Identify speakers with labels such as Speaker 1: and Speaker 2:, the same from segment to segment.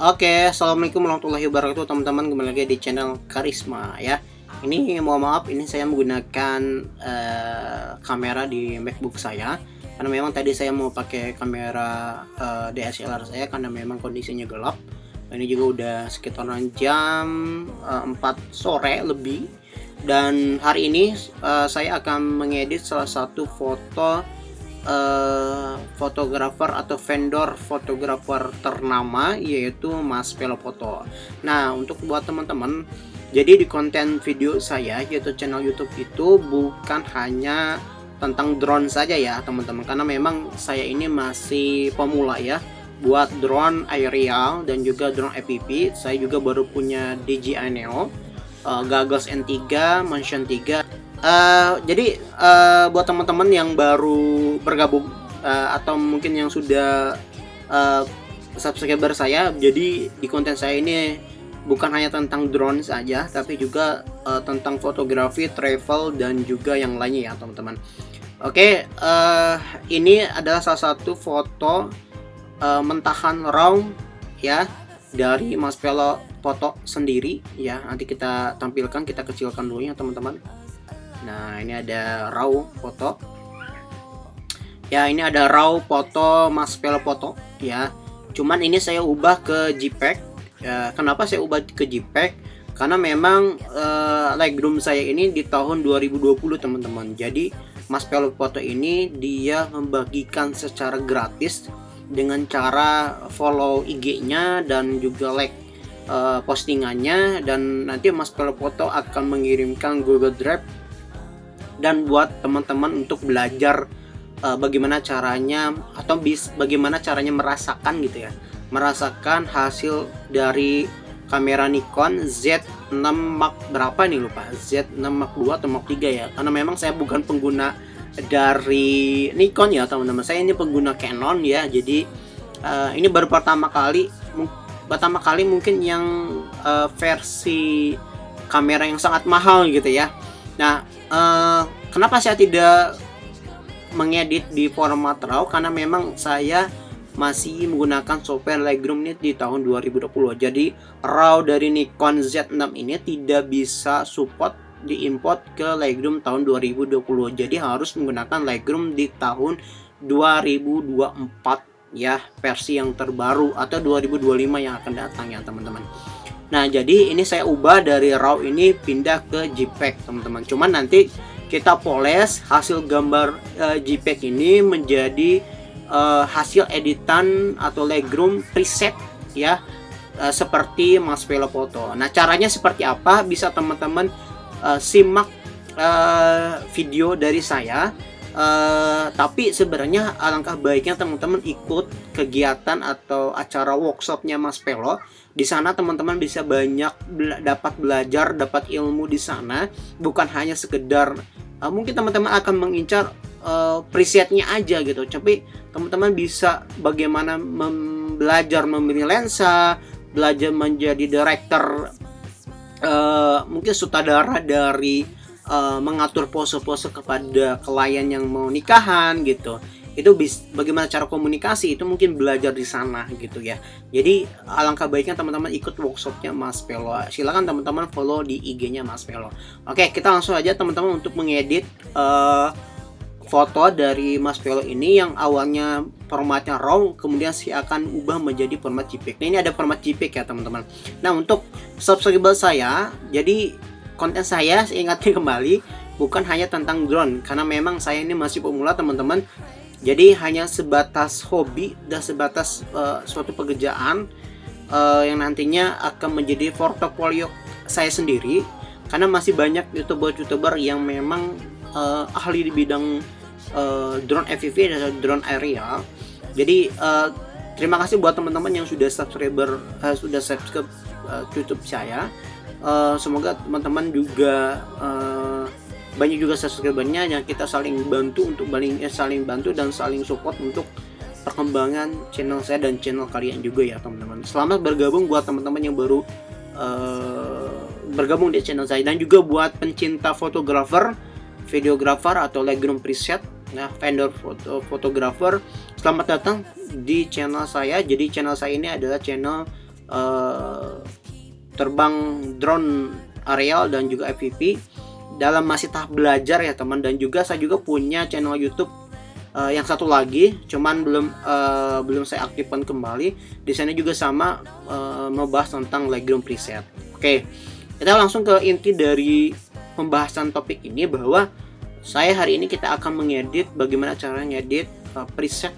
Speaker 1: Oke, assalamualaikum warahmatullahi wabarakatuh teman-teman, kembali lagi di channel Karisma ya. Ini mohon maaf, ini saya menggunakan kamera di MacBook saya karena memang tadi saya mau pakai kamera DSLR saya karena memang kondisinya gelap. Ini juga udah sekitaran jam 4 sore lebih, dan hari ini saya akan mengedit salah satu fotografer atau vendor fotografer ternama, yaitu Mas Velofoto. Nah, untuk buat teman-teman, jadi di konten video saya yaitu channel YouTube itu bukan hanya tentang drone saja ya teman-teman, karena memang saya ini masih pemula ya buat drone aerial dan juga drone FPV. Saya juga baru punya DJI Neo, Goggles N3, Motion 3. Jadi buat teman-teman yang baru bergabung atau mungkin yang sudah subscriber saya, jadi di konten saya ini bukan hanya tentang drone saja, tapi juga tentang fotografi, travel, dan juga yang lainnya ya teman-teman. Oke, ini adalah salah satu foto mentahan RAW ya dari Mas Velofoto sendiri ya. Nanti kita tampilkan, kita kecilkan dulu ya teman-teman. Nah, ini ada RAW foto. Ya, ini ada RAW foto Mas Velofoto ya. Cuman ini saya ubah ke JPEG. Ya, kenapa saya ubah ke JPEG? Karena memang Lightroom saya ini di tahun 2020 teman-teman. Jadi Mas Velofoto ini dia membagikan secara gratis dengan cara follow IG-nya dan juga like postingannya, dan nanti Mas Velofoto akan mengirimkan Google Drive dan buat teman-teman untuk belajar bagaimana caranya atau bagaimana caranya merasakan gitu ya, merasakan hasil dari kamera Nikon Z6 Mark berapa nih, lupa, Z6 Mark 2 atau Mark 3 ya, karena memang saya bukan pengguna dari Nikon ya teman-teman, saya ini pengguna Canon ya. Jadi ini baru pertama kali mungkin yang versi kamera yang sangat mahal gitu ya. Nah, kenapa saya tidak mengedit di format RAW? Karena memang saya masih menggunakan software Lightroom ini di tahun 2020. Jadi RAW dari Nikon Z6 ini tidak bisa support diimport ke Lightroom tahun 2020. Jadi harus menggunakan Lightroom di tahun 2024 ya, versi yang terbaru, atau 2025 yang akan datang ya teman-teman. Nah, jadi ini saya ubah dari RAW ini pindah ke JPEG teman-teman. Cuman nanti kita poles hasil gambar JPEG ini menjadi hasil editan atau Lightroom preset ya, seperti Mas Velofoto. Nah, caranya seperti apa? Bisa teman-teman simak video dari saya. Tapi sebenarnya alangkah baiknya teman-teman ikut kegiatan atau acara workshopnya Mas Velo. Di sana teman-teman bisa banyak dapat belajar, dapat ilmu di sana. Bukan hanya sekedar mungkin teman-teman akan mengincar presetnya aja gitu, tapi teman-teman bisa bagaimana belajar memilih lensa, belajar menjadi director, mungkin sutradara dari mengatur pose-pose kepada klien yang mau nikahan gitu. Itu bagaimana cara komunikasi itu mungkin belajar di sana gitu ya. Jadi alangkah baiknya teman-teman ikut workshopnya Mas Velo. Silakan teman-teman follow di IG-nya Mas Velo. Oke, kita langsung aja teman-teman untuk mengedit foto dari Mas Velo ini yang awalnya formatnya RAW, kemudian saya akan ubah menjadi format JPEG. Nah, ini ada format JPEG ya teman-teman. Nah, untuk subscriber saya, jadi konten saya ingatkan kembali bukan hanya tentang drone, karena memang saya ini masih pemula teman-teman. Jadi hanya sebatas hobi dan sebatas suatu pekerjaan yang nantinya akan menjadi portofolio saya sendiri, karena masih banyak youtuber yang memang ahli di bidang drone FPV dan drone aerial. Jadi terima kasih buat teman-teman yang sudah subscribe YouTube saya. Semoga teman-teman juga banyak juga subscribernya, yang kita saling bantu dan saling support untuk perkembangan channel saya dan channel kalian juga ya teman-teman. Selamat bergabung buat teman-teman yang baru bergabung di channel saya, dan juga buat pencinta fotografer, videografer atau Lightroom preset, nah vendor fotografer, selamat datang di channel saya. Jadi channel saya ini adalah channel eh, terbang drone aerial dan juga FPV dalam masih tahap belajar ya teman. Dan juga saya juga punya channel YouTube yang satu lagi, cuman belum saya aktifkan kembali. Di sana juga sama membahas tentang Lightroom preset. Oke, kita langsung ke inti dari pembahasan topik ini, bahwa saya hari ini kita akan mengedit bagaimana cara ngedit preset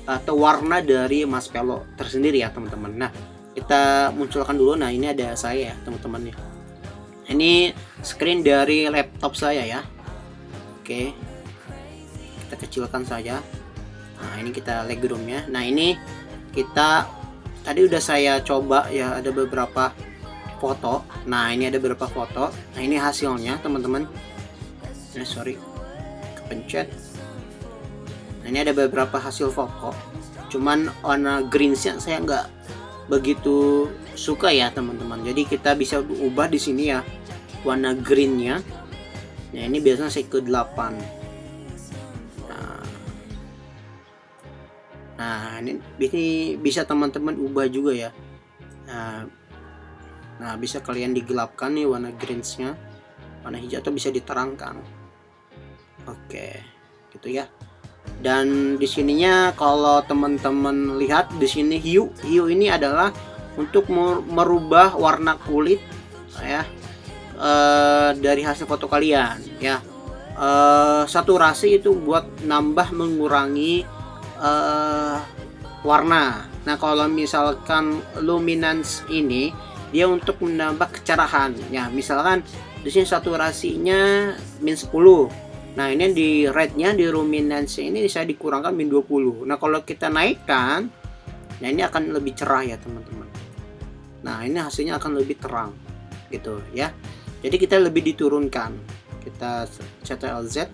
Speaker 1: atau warna dari Maspelo tersendiri ya teman-teman. Nah, kita munculkan dulu. Nah, ini ada saya ya teman-teman ya. Ini screen dari laptop saya ya. Oke, kita kecilkan saja. Nah, ini kita Lightroom-nya. Nah, ini kita tadi udah saya coba ya, ada beberapa foto. Nah, ini ada beberapa foto. Nah, ini hasilnya teman-teman. Sorry, kepencet. Nah, ini ada beberapa hasil foto. Cuman warna greensnya saya nggak begitu suka ya teman-teman. Jadi kita bisa ubah di sini ya warna greennya. Nah, ini biasanya saya ke 8. Nah, ini bisa teman-teman ubah juga ya. Nah, bisa kalian digelapkan nih warna greensnya, warna hijau, atau bisa diterangkan. Oke, gitu ya. Dan di sininya kalau teman-teman lihat di sini hue ini adalah untuk merubah warna kulit ya dari hasil foto kalian ya. Saturasi itu buat nambah mengurangi warna. Nah, kalau misalkan luminance ini dia untuk menambah kecerahan ya. Misalkan di sini saturasinya -10. Nah, ini di rednya, di luminance ini saya dikurangkan -20. Nah, kalau kita naikkan, nah ini akan lebih cerah ya teman-teman. Nah, ini hasilnya akan lebih terang gitu ya. Jadi kita lebih diturunkan. Kita Ctrl Z.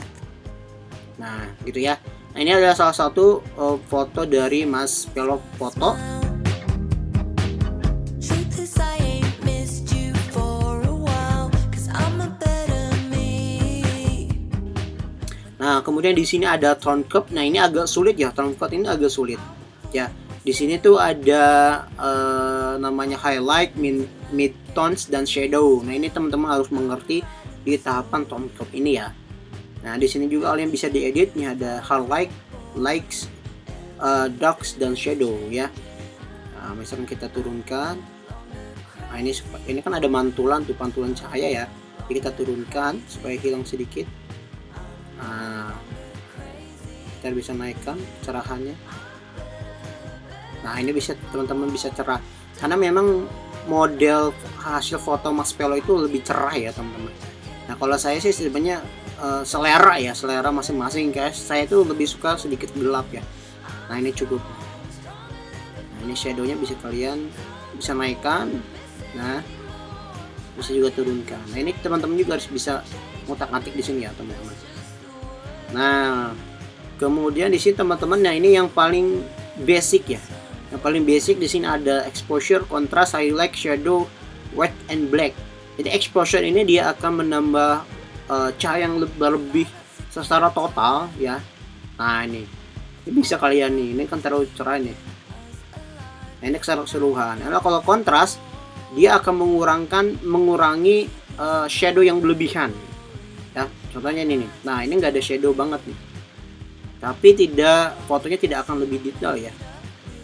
Speaker 1: Nah, gitu ya. Nah, ini adalah salah satu foto dari Maspelo Foto. Nah, kemudian di sini ada tone curve. Nah, ini agak sulit ya, tone curve ini agak sulit ya. Di sini tuh ada namanya highlight, mid tones, dan shadow. Nah, ini teman-teman harus mengerti di tahapan tone curve ini ya. Nah, di sini juga kalian bisa diedit. Nih ada highlight, lights, darks, dan shadow ya. Nah, misalkan kita turunkan. Nah, ini kan ada mantulan tuh, pantulan cahaya ya. Jadi kita turunkan supaya hilang sedikit. Nah, kita bisa naikkan cerahannya. Nah, ini bisa teman-teman bisa cerah karena memang model hasil foto Maspelo itu lebih cerah ya teman-teman. Nah, kalau saya sih sebenarnya selera masing-masing guys. Saya itu lebih suka sedikit gelap ya. Nah, ini cukup. Nah, ini shadownya bisa kalian bisa naikkan. Nah, bisa juga turunkan. Nah, ini teman-teman juga harus bisa ngutak-ngatik di sini ya teman-teman. Nah, kemudian di sini teman-teman, nah ini yang paling basic ya. Yang paling basic di sini ada exposure, contrast, highlight, shadow, white, and black. Jadi exposure ini dia akan menambah cahaya yang lebih secara total ya. Nah, ini bisa kalian nih, ini kan terlalu cerah nih. Nah, ini keseluruhan. Nah, kalau kontras dia akan mengurangi shadow yang berlebihan ya. Contohnya ini nih. Nah, ini nggak ada shadow banget nih, tapi fotonya tidak akan lebih detail ya.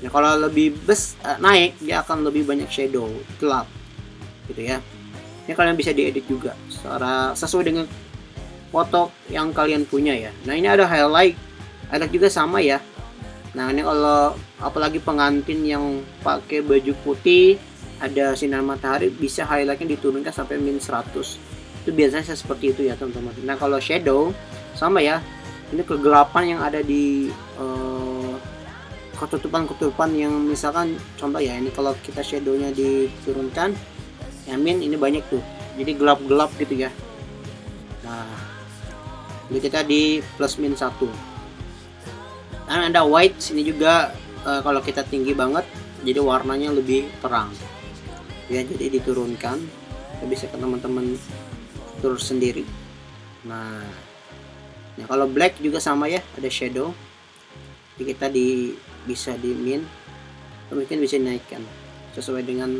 Speaker 1: Nah, kalau lebih naik dia akan lebih banyak shadow, gelap gitu ya. Ini kalian bisa diedit juga sesuai dengan foto yang kalian punya ya. Nah, ini ada highlight juga sama ya. Nah, ini kalau apalagi pengantin yang pakai baju putih, ada sinar matahari, bisa highlightnya diturunkan sampai -100. Itu biasanya seperti itu ya teman-teman. Nah, kalau shadow sama ya. Ini kegelapan yang ada di ketutupan yang misalkan contoh ya, ini kalau kita shadownya diturunkan ya, ini banyak tuh, jadi gelap-gelap gitu ya. Nah, jadi kita di +-1. Dan ada white sini juga kalau kita tinggi banget jadi warnanya lebih terang ya, jadi diturunkan. Kita bisa ke teman-teman turun sendiri. Nah, kalau black juga sama ya, ada shadow. Jadi kita bisa di min, atau mungkin bisa dinaikkan. sesuai dengan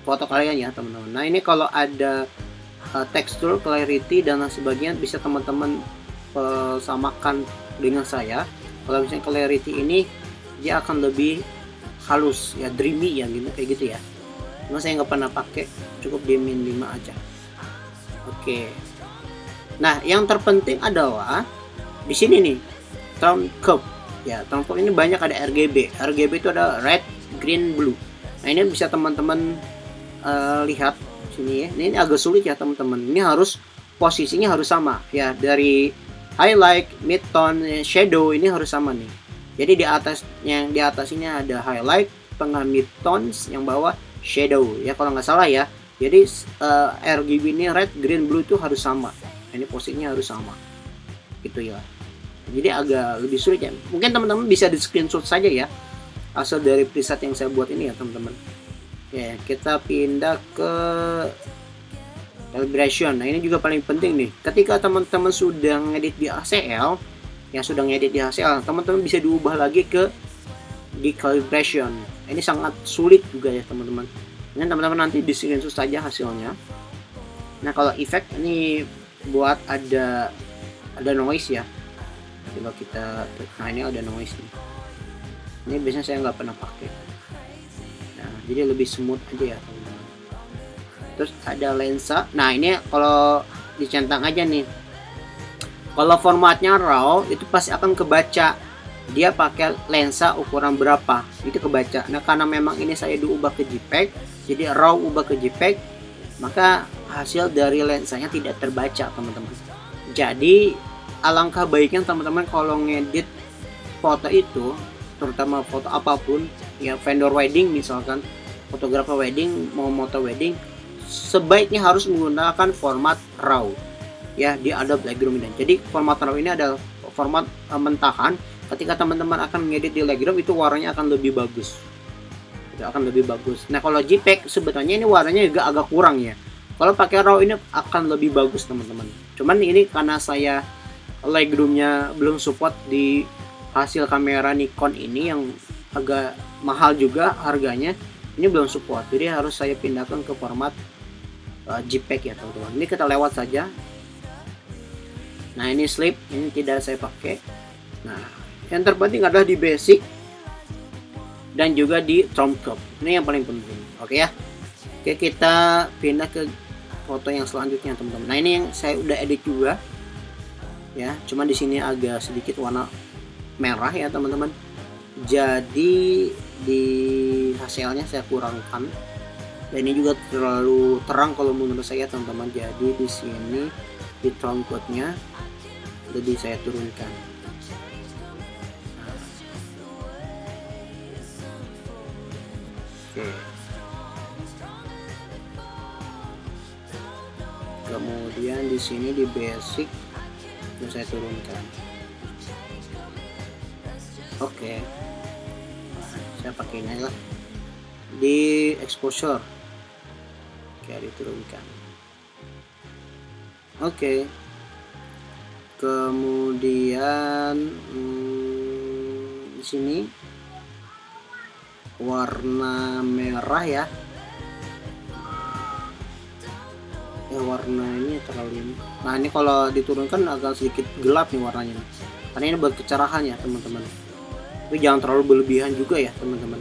Speaker 1: foto kalian ya teman-teman. Nah ini kalau ada tekstur, clarity dan lain sebagainya bisa teman-teman samakan dengan saya. Kalau misalnya clarity ini dia akan lebih halus ya, dreamy ya gitu, kayak gitu ya. Cuma saya nggak pernah pakai, cukup di min 5 aja. Oke. Nah yang terpenting adalah di sini nih tone curve ya. Tone curve ini banyak ada RGB. RGB itu ada red, green, blue. Nah ini bisa teman-teman lihat sini ya. Ini agak sulit ya teman-teman. Ini harus posisinya harus sama ya, dari highlight, mid tone, shadow ini harus sama nih. Jadi di atas, yang di atas ini ada highlight, tengah mid tones, yang bawah shadow ya kalau nggak salah ya. Jadi RGB ini red, green, blue itu harus sama. Ini posisinya harus sama gitu ya. Jadi agak lebih sulit ya. Mungkin teman-teman bisa di screenshot saja ya asal dari preset yang saya buat ini ya teman-teman. Ya kita pindah ke calibration. Nah ini juga paling penting nih. Ketika teman-teman sudah ngedit di HCL, yang sudah ngedit di HCL, teman-teman bisa diubah lagi ke di calibration. Ini sangat sulit juga ya teman-teman. Ini teman-teman nanti di screenshot saja hasilnya. Nah kalau efek ini buat ada noise ya. Coba kita, nah ini ada noise nih. Ini biasanya saya nggak pernah pakai. Nah jadi lebih smooth aja ya teman-teman. Terus ada lensa. Nah ini kalau dicentang aja nih. Kalau formatnya RAW itu pasti akan kebaca dia pakai lensa ukuran berapa, itu kebaca. Nah karena memang ini saya diubah ke JPEG, jadi RAW ubah ke JPEG, maka hasil dari lensanya tidak terbaca teman-teman. Jadi alangkah baiknya teman-teman kalau ngedit foto itu, terutama foto apapun ya, vendor wedding misalkan, fotografer wedding mau moto wedding, sebaiknya harus menggunakan format RAW ya di Adobe Lightroom ini. Jadi format RAW ini adalah format mentahan. Ketika teman-teman akan ngedit di Lightroom itu warnanya akan lebih bagus. Itu akan lebih bagus. Nah kalau JPEG sebetulnya ini warnanya juga agak kurang ya. Kalau pakai RAW ini akan lebih bagus teman-teman. Cuman ini karena saya Lightroom-nya belum support di hasil kamera Nikon ini yang agak mahal juga harganya, ini belum support. Jadi harus saya pindahkan ke format JPEG ya teman-teman. Ini kita lewat saja. Nah ini slip, ini tidak saya pakai. Nah yang terpenting adalah di basic dan juga di tone curve. Ini yang paling penting. Oke ya. Oke kita pindah ke foto yang selanjutnya teman-teman. Nah ini yang saya udah edit juga ya. Cuman di sini agak sedikit warna merah ya teman-teman. Jadi di hasilnya saya kurangkan. Dan ini juga terlalu terang kalau menurut saya teman-teman. Jadi di sini di tone curve-nya lebih saya turunkan. Kemudian di sini di basic itu saya turunkan. Oke. Saya pakai ini lah. Di exposure. Oke, diturunkan. Oke. Kemudian di sini warna merah ya. Warna ini terlalu ini. Nah ini kalau diturunkan agak sedikit gelap nih warnanya. Karena ini buat kecerahan ya teman-teman. Tapi jangan terlalu berlebihan juga ya teman-teman.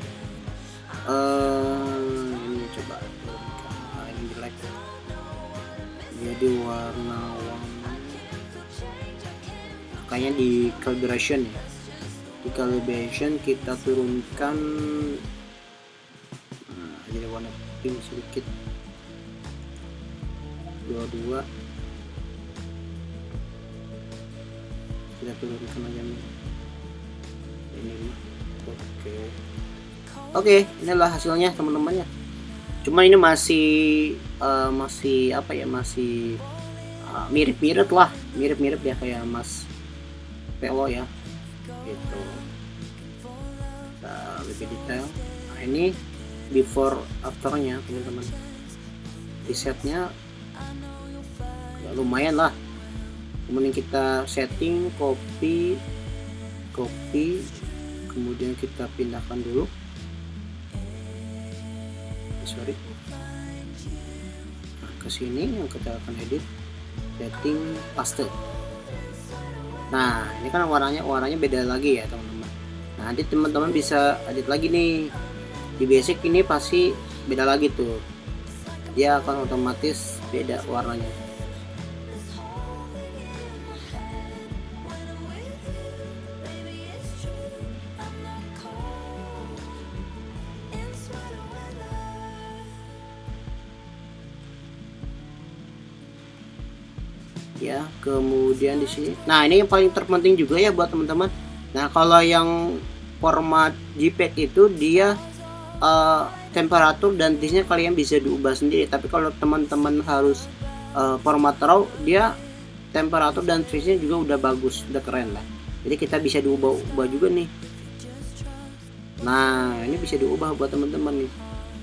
Speaker 1: Ini coba. Nah, ini jelek. Jadi warna kayaknya di calibration ya. Di calibration kita turunkan. Nah, jadi warna pink sedikit. 22 kita turunkan aja nih ini. Oke, inilah hasilnya teman-teman ya. Cuma ini masih apa ya, masih mirip-mirip lah, mirip-mirip ya kayak Mas Pelo ya gitu. Kita lebih detail. Nah ini before afternya teman-teman. Resetnya ya lumayan lah. Kemudian kita setting, copy, kemudian kita pindahkan dulu sorry. Nah, ke sini yang kita akan edit, setting paste. Nah ini kan warnanya beda lagi ya teman-teman. Nah nanti teman-teman bisa edit lagi nih di basic, ini pasti beda lagi tuh, dia akan otomatis beda warnanya. Ya kemudian di sini, nah ini yang paling terpenting juga ya buat teman-teman. Nah kalau yang format JPEG itu dia temperatur dan disknya kalian bisa diubah sendiri, tapi kalau teman-teman harus format RAW, dia temperatur dan disknya juga udah bagus, udah keren lah. Jadi kita bisa diubah juga nih. Nah ini bisa diubah buat teman-teman nih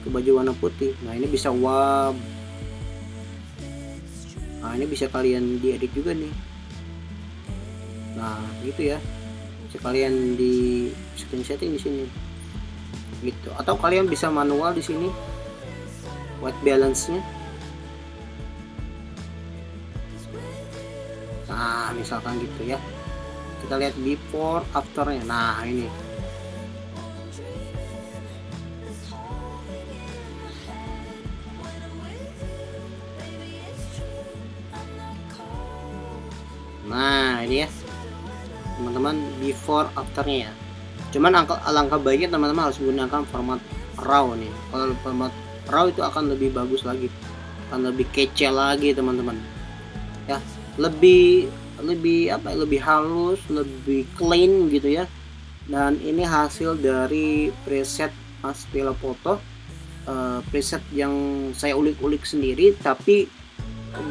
Speaker 1: ke baju warna putih. Nah ini bisa WAV. Nah ini bisa kalian diedit juga nih. Nah gitu ya, bisa kalian di setting di sini gitu, atau kalian bisa manual di sini white balance-nya. Nah misalkan gitu ya, kita lihat before after-nya. Nah ini ya teman-teman, before after-nya ya. Cuman alangkah baiknya teman-teman harus menggunakan format RAW nih. Kalau format RAW itu akan lebih bagus lagi, akan lebih kece lagi teman-teman ya, lebih halus, lebih clean gitu ya. Dan ini hasil dari preset Mas Velo Foto, preset yang saya ulik-ulik sendiri tapi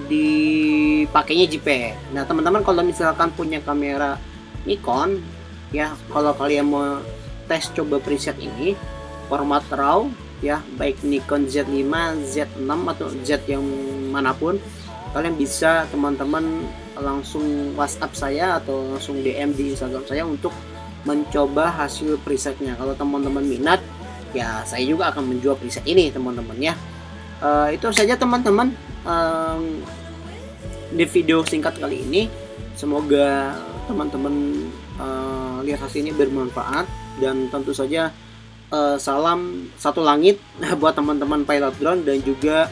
Speaker 1: dipakainya JPEG. Nah teman-teman kalau misalkan punya kamera Nikon ya, kalau kalian mau tes coba preset ini format RAW ya, baik Nikon Z5, Z6 atau Z yang manapun, kalian bisa teman-teman langsung WhatsApp saya atau langsung DM di Instagram saya untuk mencoba hasil presetnya. Kalau teman-teman minat ya, saya juga akan menjual preset ini teman-teman ya. Itu saja teman-teman di video singkat kali ini. Semoga teman-teman lihat hasil ini bermanfaat, dan tentu saja salam satu langit buat teman-teman pilot drone dan juga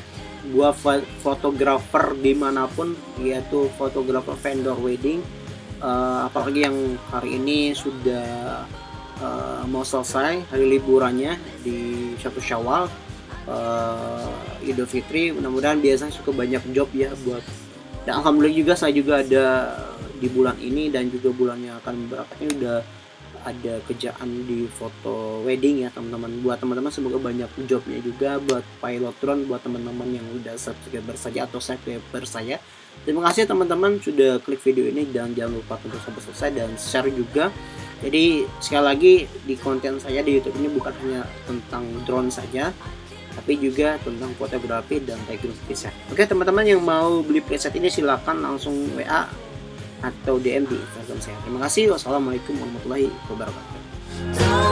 Speaker 1: buat fotografer dimanapun, yaitu fotografer vendor wedding, apalagi yang hari ini sudah mau selesai hari liburannya di 1 Syawal, Idul Fitri. Mudah-mudahan biasanya suka banyak job ya buat, dan alhamdulillah juga saya juga ada di bulan ini dan juga bulannya akan berapa ini udah ada kerjaan di foto wedding ya teman-teman. Buat teman-teman semoga banyak jobnya juga buat pilot drone, buat teman-teman yang udah subscriber saja atau subscriber saya. Terima kasih teman-teman sudah klik video ini, dan jangan lupa untuk sampai selesai dan share juga. Jadi sekali lagi, di konten saya di YouTube ini bukan hanya tentang drone saja, tapi juga tentang fotografi dan teknik preset. Oke teman-teman, yang mau beli preset ini silahkan langsung WA atau DM di Instagram saya. Terima kasih. Wassalamualaikum warahmatullahi wabarakatuh.